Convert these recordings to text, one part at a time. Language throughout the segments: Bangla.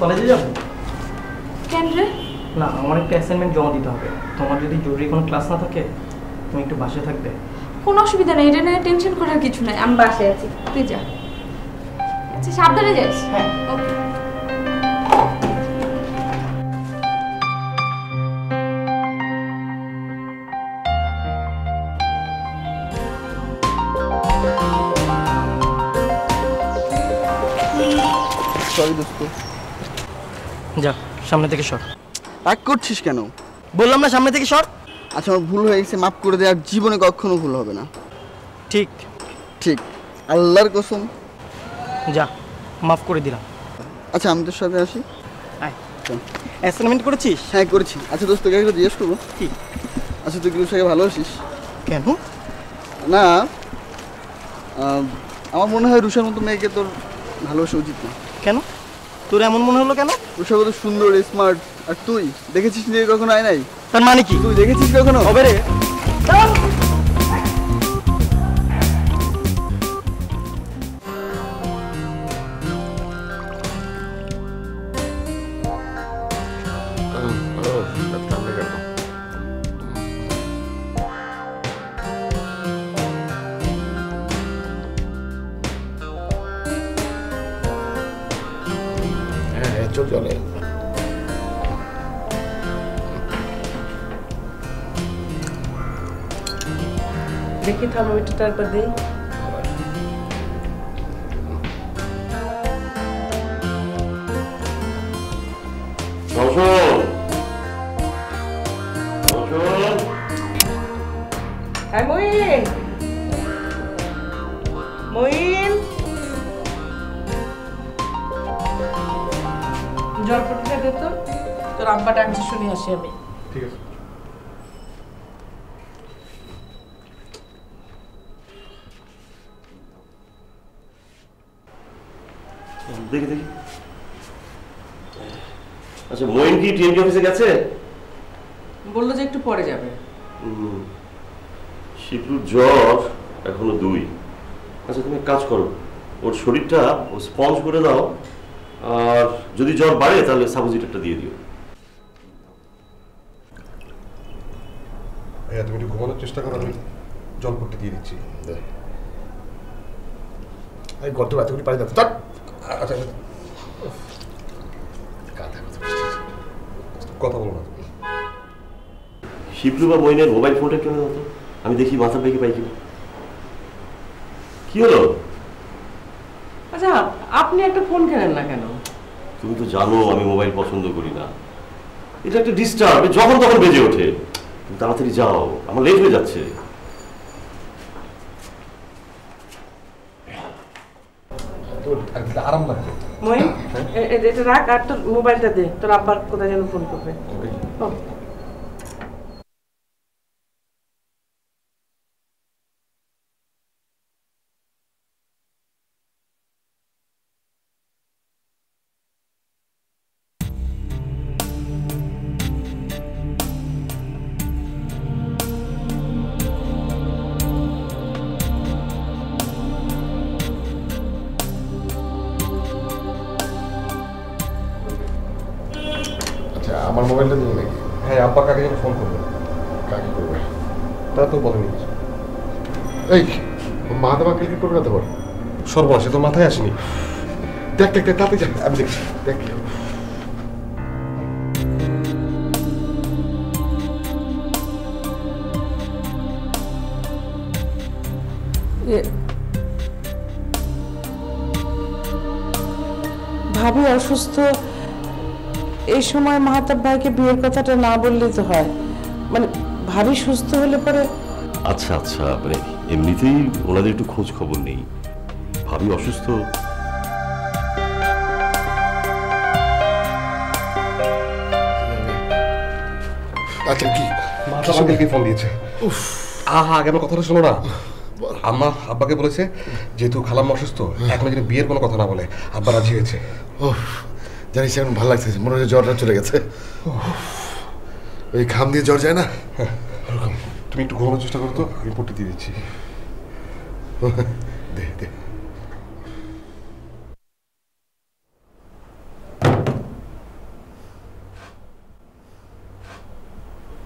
কলেজে যাব? কেন রে? না, আমার একটা অ্যাসাইনমেন্ট জমা দিতে হবে। তোমার যদি জরুরি কোনো ক্লাস না থাকে তুমি একটু বাসায় থাকবে। কোনো অসুবিধা নেই, এটা নিয়ে টেনশন করার কিছু নাই, আমি বাসায় আছি, তুই যা। আচ্ছা সাবধানে যাস। হ্যাঁ ওকে। সরি দোস্ত। যা, সামনে থেকে সর। রাগ করছিস কেন? বললাম না সামনে থেকে সর। আচ্ছা আমার ভুল হয়ে গেছে, মাফ করে দে, আর জীবনে কখনো ভুল হবে না। ঠিক ঠিক, আল্লাহর কসম। যা, মাফ করে দিলাম। আচ্ছা আমি তোর সাথে আসি। অ্যাসাইনমেন্ট করেছিস? হ্যাঁ করেছি। আচ্ছা দোস্ত তোকে একটা জিজ্ঞেস করবো। কি? আচ্ছা তুই কি রুষাকে ভালোবাসিস? কেন? না আমার মনে হয় রুষার মতো মেয়েকে তোর ভালোবাসা উচিত না। কেন? তোর এমন মনে হলো কেন? রুষা কত সুন্দর, স্মার্ট, আর তুই দেখেছিস নিজে কখনো আয়নায়? তার মানে কি? তুই দেখেছিস কখনো? হবে রে। চলে দেখি থার্মোমিটারটা একবার দেই। মইন, মইন, জলপট্টিটা দে তো, তোর আব্বা ডাকছে, শুনে আসি আমি। ঠিক আছে। দেখি দেখি। আচ্ছা মইন কি টিএমটি অফিসে গেছে? বললো যে একটু পরে যাবে। শিবলুর জ্বর এখনো 2। আচ্ছা তুমি এক কাজ করো, ওর শরীরটা ও স্পঞ্জ করে দাও, আর যদি জ্বর বাড়ে তাহলে সাপোজিটরটা দিয়ে দিও। ভাইয়া তুমি একটু ঘুমানোর চেষ্টা করো, আমি জল পট্টি দিয়ে দিচ্ছি। এই গর্ত এতগুলি পানি যাচ্ছে। আচ্ছা কথা বলো না। শিবলু বা মইনের মোবাইল ফোনটা কেন হতো? আমি দেখি মাথা পেকে পাই কিনা। কি হলো? আচ্ছা আপনি একটা ফোন কেনেন না কেন? তুমি তো জানো আমি মোবাইল পছন্দ করি না, এটা একটা ডিস্টার্ব, যখন তখন বেজে ওঠে। তুমি তাড়াতাড়ি যাও, আমার লেট হয়ে যাচ্ছে। আরাম লাগবে। মইন এটা রাখ, আর তোর মোবাইলটা দে, তোর আব্বার কোথায় যেন ফোন করবে। ও আমার মোবাইলটা দিন নাকি? হ্যাঁ আব্বা কাকে যেন ফোন করবে। কাকে করবে তা তো বলেনি কিছু। এই মাধবা ক্রিকেট করবে না তো? সর্বনাশ, তোর মাথায় আসেনি। দেখ দেখ দেখ তাতে যা, আমি দেখছি। দেখ ভাবি অসুস্থ, এই সময় মাহাতাব ভাইকে বিয়ের কথাটা না বললেই তো হয়। মানে ভাবি সুস্থ হলে পরে। আচ্ছা আচ্ছা, মানে এমনিতেই ওনাদের একটু খোঁজ খবর নেই। ভাবি অসুস্থ, আচ্ছা কি মাথাকে ফোন দিয়েছে? আহা আগে আমার কথাটা শোনো না। আম্মা আব্বাকে বলেছে যেহেতু খালাম্মা অসুস্থ এখন যেন বিয়ের কোনো কথা না বলে। আব্বা রাজি হয়েছে। জানিস এখন ভালো লাগছে, মনে হচ্ছে জ্বরটা চলে গেছে। ওই ঘাম দিয়ে জ্বর যায় না, তুমি একটু ঘুমানোর চেষ্টা করো তো, আমি পট্টি দিয়ে দিচ্ছি। দে দে।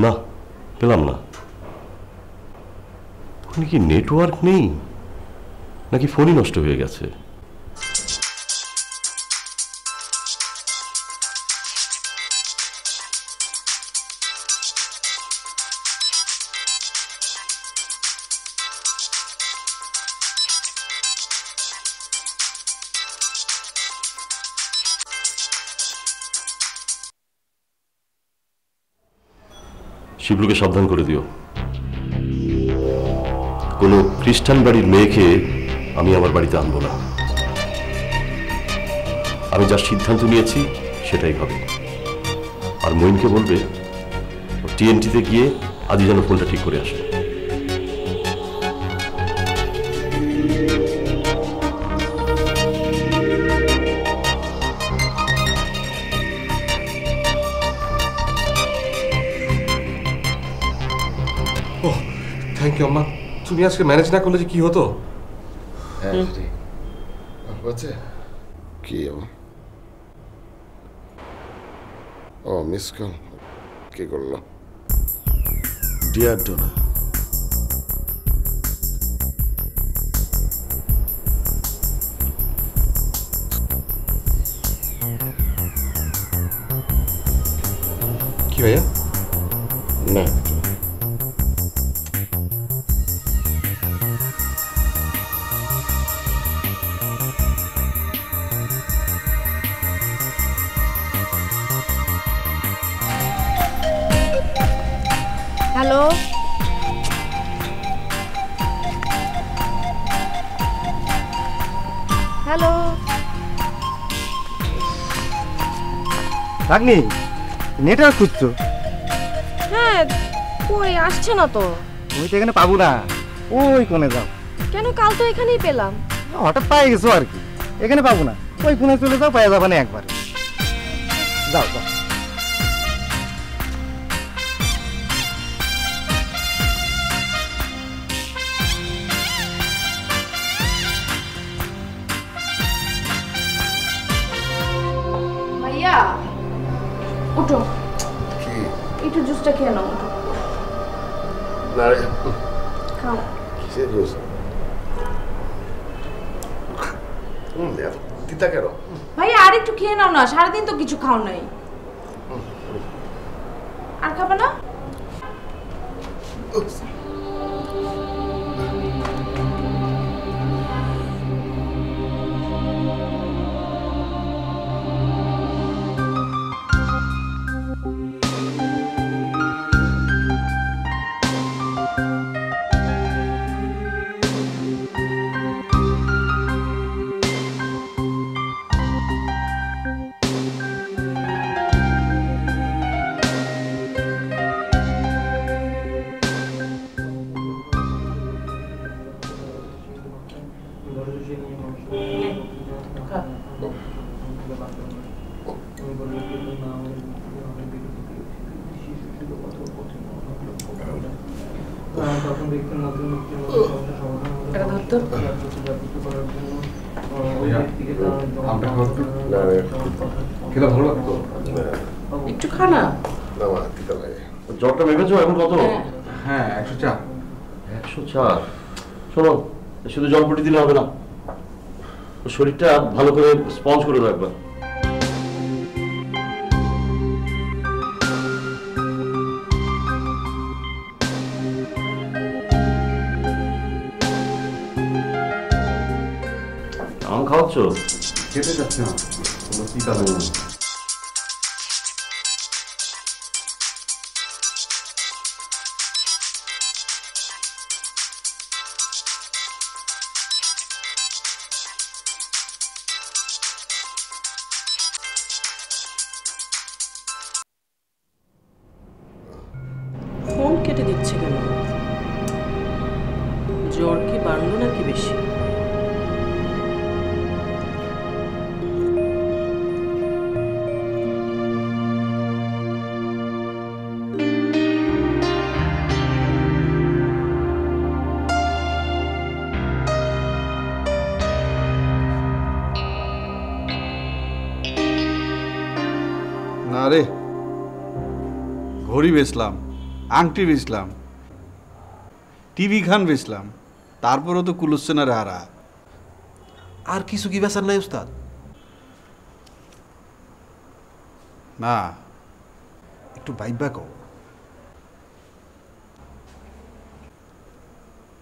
না, পেলাম না। ওখানে কি নেটওয়ার্ক নেই নাকি ফোনই নষ্ট হয়ে গেছে? শিবলুকে সাবধান করে দিও, কোনো খ্রিস্টান বাড়ির মেয়েকে আমি আমার বাড়িতে আনবো না। আমি যা সিদ্ধান্ত নিয়েছি সেটাই হবে। আর মইনকে বলবে টিএনটিতে গিয়ে আজই যেন ফোনটা ঠিক করে আসে। থ্যাংক ইউ আম্মা। তুমি আজকে ম্যানেজ না করলে যে কি হতো। হ্যাঁ হচ্ছে কি? ও মিস কল কে করলো? ডিয়ার ডোনা। কি ভাইয়া? না হ্যালো, হ্যালো। রাগনি, নেটওয়ার্ক খুঁজছো? হ্যাঁ, কই আসছে না তো। তুমি তো এখানে পাবো না, ওই কোণে যাও। কেন? কাল তো এখানেই পেলাম। হঠাৎ পাই গেছো আর কি, এখানে পাবো না, ওই কোণে চলে যাও, পাওয়া যাবে না একবারে। যাও যাও। ভাইয়া উঠো, কি? একটু জুসটা খেয়ে নাও। উঠো, না রে, খাও। কিসের জুস? তিতা কেন? ভাইয়া আর একটু খেয়ে নাও না, সারাদিন তো কিছু খাও নাই। আর খাবে না? একটু খা না। জ্বরটা ভেবেছো এখন কত? হ্যাঁ 104। 104? শোনো, শুধু জলপটি দিলে হবে না, শরীরটা ভালো করে স্পঞ্জ করে রাখবা। আম খাওয়াচ্ছ? খেতে যাচ্ছে না, তিতা লাগে। ফোন কেটে দিচ্ছে কেন? জ্বর কি বাড়লো নাকি বেশি? না রে, ঘড়ি বেচলাম, আংটি বেচলাম, টিভি খান বেচলাম, তারপরও তো কুলুচ্ছে না রে হারা। আর কিছু কি বেচার নাই উস্তাদ? না, একটু ভাইবা কও।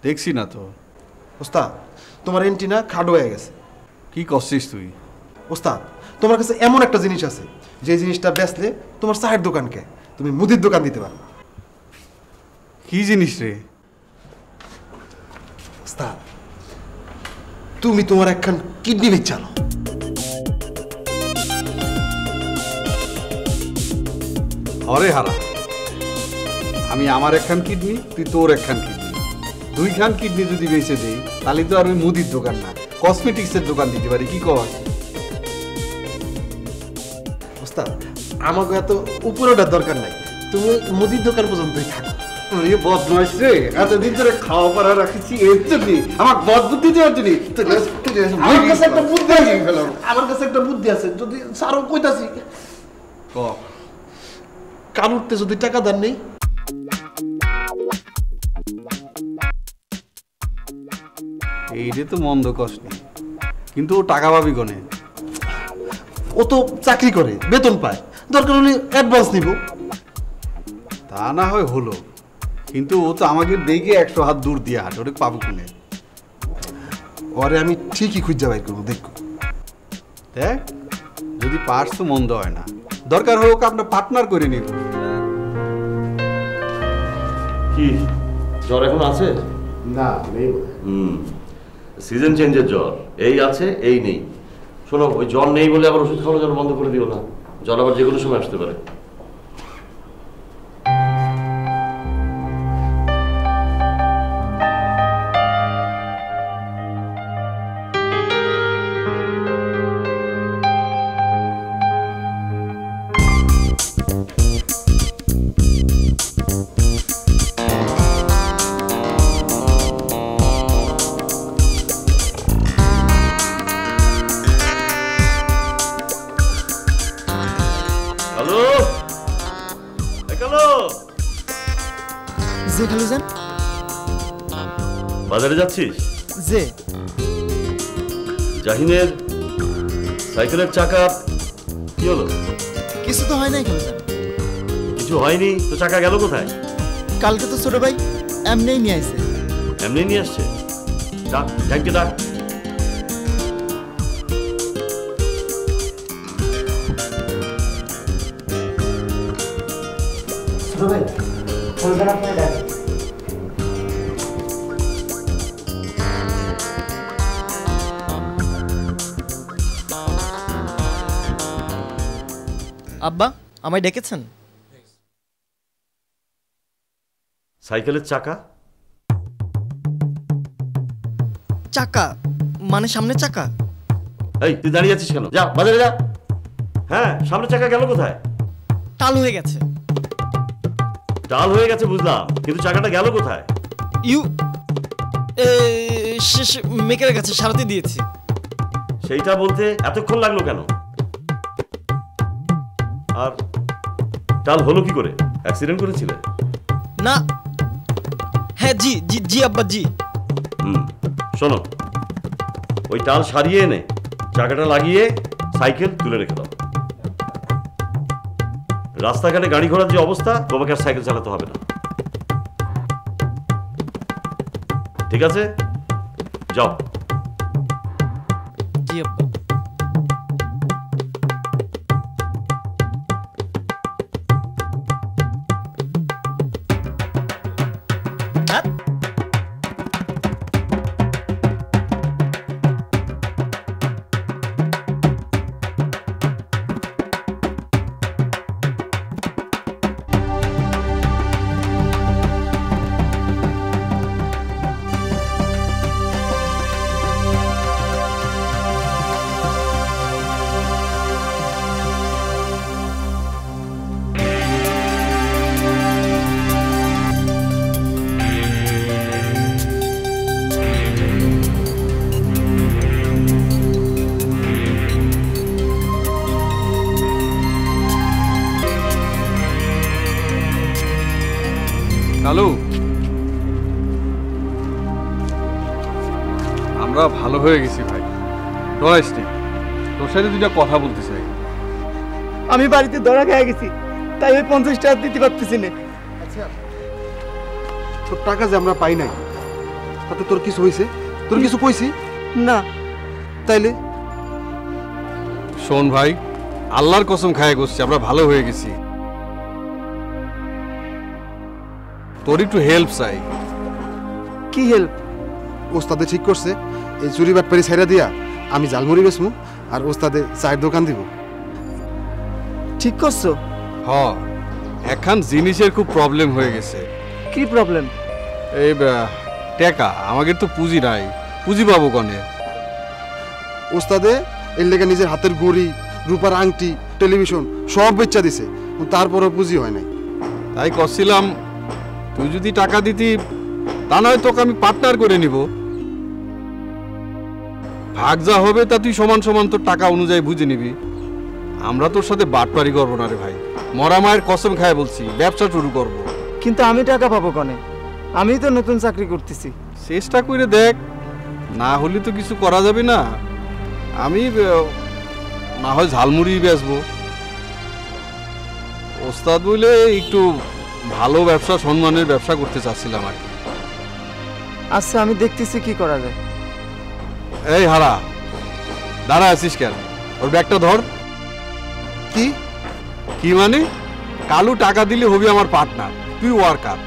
দেখছি না তো। ওস্তাদ, তোমার এন্টিনা খাটো হয়ে গেছে। কি করছিস তুই? ওস্তাদ, তোমার কাছে এমন একটা জিনিস আছে যে জিনিসটা বেচলে তোমার চায়ের দোকানকে তুমি মুদির দোকান দিতে পারো। কি জিনিস রে? ওস্তাদ, তুমি তোমার একখান কিডনি বেচালো। আরে হারা, আমি আমার একখান কিডনি, তুই তোর একখান কিডনি, দুইখান কিডনি যদি বেচে দেই তাহলে তো আর ওই মুদির দোকান না, কসমেটিক্সের দোকান দিতে পারি। কি কর? ওস্তাদ, আমাকে এত উপরেটার দরকার নাই, তুমি মুদির দোকান পর্যন্তই থাকো। বদমাইশ রে, এতদিন ধরে খাওয়া পড়া রাখছি এর জন্য, আমার বদবুদ্ধি দেওয়ার জন্য। আমার কাছে একটা বুদ্ধি আছে, আমার কাছে একটা বুদ্ধি আছে, যদি সারও কইতাছি কান উঠতে যদি টাকা দেন নেই। এইটা তো মন্দ কষ্ট নেই, কিন্তু ও টাকা পাবি কোনে? ও তো চাকরি করে, বেতন পায়, দরকার হলে অ্যাডভান্স নিব। তা না হয় হলো, কিন্তু ও তো আমাকে দেখে 100 হাত দূর দিয়ে হাঁটে, ওটা পাবো কোনে? ওরে আমি ঠিকই খুঁজে বাই করবো, দেখো। দেখ, যদি পার্স তো মন্দ হয় না, দরকার হোক আপনার পার্টনার করে নিব। কি জ্বর এখন আছে? না, নেই। সিজন চেঞ্জের জ্বর, এই আছে এই নেই। শোনো, ওই জ্বর নেই বলে আবার ওষুধ খাওয়ানো যেন বন্ধ করে দিও না, জ্বর আবার যে কোনো সময় আসতে পারে। বাজারে যাচ্ছিস? যে জাহিনের সাইকেলের চাকা কি হলো? কিছু তো হয় নাই খালুজান। কিছু হয়নি তো চাকা গেল কোথায়? কালকে তো ছোট ভাই এমনি নিয়ে আসছে। এমনি নিয়ে আসছে? ডাক, থ্যাংক ইউ, ডাক। ছোট ভাই খালুজান আপনার ডাক। আব্বা, আমায় ডেকেছেন? সাইকেলের চাকা? চাকা মানে সামনে চাকা? এই তুই দাঁড়িয়ে আছিস কেন? যা বাজারে যা। হ্যাঁ, সামনে চাকা গেল কোথায়? টাল হয়ে গেছে। টাল হয়ে গেছে বুঝলাম, কিন্তু চাকাটা গেল কোথায়? মেকের কাছে সারাতে দিয়েছি। সেইটা বলতে এতক্ষণ লাগলো কেন? আর টাল হলো কি করে? অ্যাক্সিডেন্ট করেছিলে? না। হ্যাঁ জি জি জি আব্বা জি। শোনো, ওই টাল সারিয়ে এনে চাকাটা লাগিয়ে সাইকেল তুলে রেখে দাও। রাস্তাঘাটে গাড়ি ঘোড়ার যে অবস্থা, তোমাকে আর সাইকেল চালাতে হবে না, ঠিক আছে? যাও। জি আব্বা। আমরা ভালো হয়ে গেছি ভাই, ডরাইস নি। তোর সাথে দুইটা কথা বলতে চাই। আমি বাড়িতে ধরা খেয়ে গেছি, তাই ওই 50 টাকা দিতে পারতেছি না। আচ্ছা, তোর টাকা যে আমরা পাই নাই, তাতে তোর কিছু হয়েছে? তোর কিছু কইছি না। তাইলে শোন ভাই, আল্লাহর কসম খায় করছি আমরা ভালো হয়ে গেছি। তোর একটু হেল্প চাই। কি হেল্প? ওস্তাদে ঠিক করছে এই চুরি বাটপারি ছাইরা দিয়া আমি জালমুড়ি বেচমু আর ওস্তাদে চায়ের দোকান দিব। ঠিক করছো? হ, এখন জিনিসের খুব প্রবলেম হয়ে গেছে। কি প্রবলেম? এই টাকা, আমাদের তো পুঁজি নাই, পুঁজি পাবো কনে? ওস্তাদে এর লেগে নিজের হাতের ঘড়ি, রূপার আংটি, টেলিভিশন সব বেচা দিছে, তারপরও পুঁজি হয় নাই। তাই করছিলাম তুই যদি টাকা দিতি, তা নয় তোকে আমি পার্টনার করে নিব। ভাগ যা হবে তা তুই সমান সমান তোর টাকা অনুযায়ী বুঝে নিবি। আমরা তোর সাথে বাটপারি করবো না রে ভাই, মরা মায়ের কসম খায় বলছি, ব্যবসা শুরু করব। কিন্তু আমি টাকা পাবো কনে? আমি তো নতুন চাকরি করতেছি। চেষ্টা করে দেখ, না হলে তো কিছু করা যাবে না। আমি না হয় ঝালমুড়ি বেচবো। ওস্তাদ বলে একটু ভালো ব্যবসা, সম্মানের ব্যবসা করতে চাচ্ছিলাম আর কি। আচ্ছা, আমি দেখতেছি কি করা যায়। এই হারা, দাঁড়া আছিস কেন? ওর ব্যাগটা ধর। কি কি মানে? কালু টাকা দিলে হবি আমার পার্টনার, তুই ওয়ার্কার।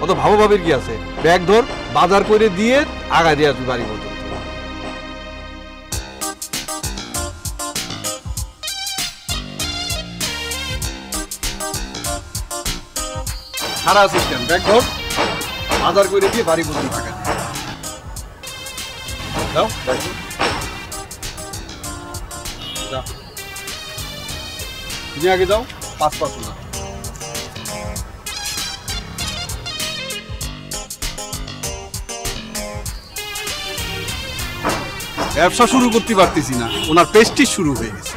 অত ভাবো ভাবের কি আছে? ব্যাগ ধর, বাজার করে দিয়ে আগা দিয়ে আসবি বাড়ি পর্যন্ত। সারা আছিস কেন? ব্যাগ ধর, বাজার করে দিয়ে বাড়ি পর্যন্ত টাকা দিয়ে যাও। যাও, তুমি আগে যাও, 5 না। ব্যবসা শুরু করতে পারতেছি না, ওনার প্রেস্টিজ শুরু হয়ে গেছে।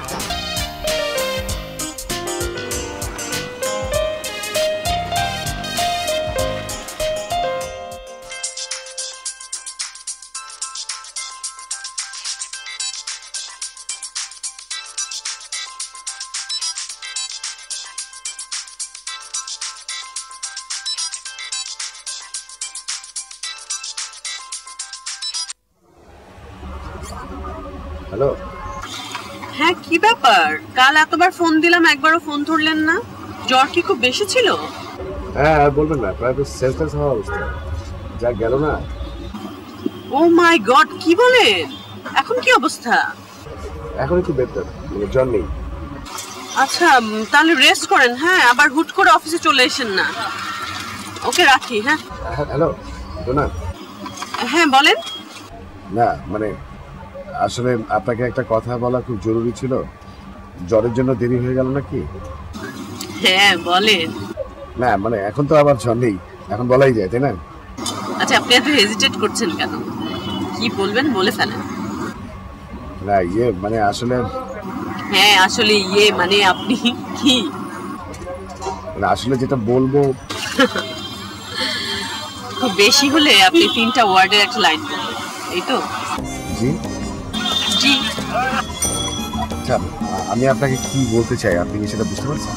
হ্যালো, হ্যাঁ কি ব্যাপার? কাল এতবার ফোন দিলাম, একবারও ফোন ধরলেন না। জ্বর কি খুব বেশি ছিল? হ্যাঁ আর বলবেন না, প্রায় তো সেন্সলেস হওয়া অবস্থা, যা গেল না। ও মাই গড, কি বলেন? এখন কি অবস্থা? এখন একটু বেটার, মানে জ্বর নেই। আচ্ছা তাহলে রেস্ট করেন, হ্যাঁ আবার হুট করে অফিসে চলে এসেন না। ওকে রাখি। হ্যাঁ হ্যালো ডোনা। হ্যাঁ বলেন। না মানে আসলে আপনাকে একটা কথা বলা খুব জরুরি ছিল। জ্বরের জন্য দেরি হয়ে গেল নাকি? হ্যাঁ বলেন। না মানে এখন তো আবার জ্বর নেই, এখন বলাই যায়, তাই না? আচ্ছা আপনি এত হেজিটেট করছেন কেন? কি বলবেন বলে ফেলেন। না ইয়ে মানে আসলে, হ্যাঁ আসলে ইয়ে মানে আপনি কি? মানে আসলে যেটা বলবো খুব বেশি হলে আপনি 3টা ওয়ার্ডের একটা লাইন বলবেন, এই তো? জি জি। আচ্ছা আমি আপনাকে কি বলতে চাই, আপনি কি সেটা বুঝতে পারছেন?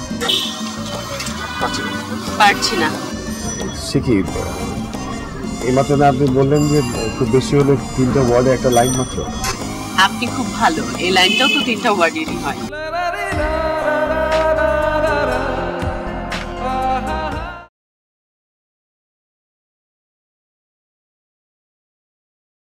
পারছি না। সে কি এইমাত্র না আপনি বললেন যে খুব বেশি হলে 3টা ওয়ার্ডে একটা লাইন মাত্র? আপনি খুব ভালো, এই লাইনটাও তো 3টা ওয়ার্ডেরই হয়।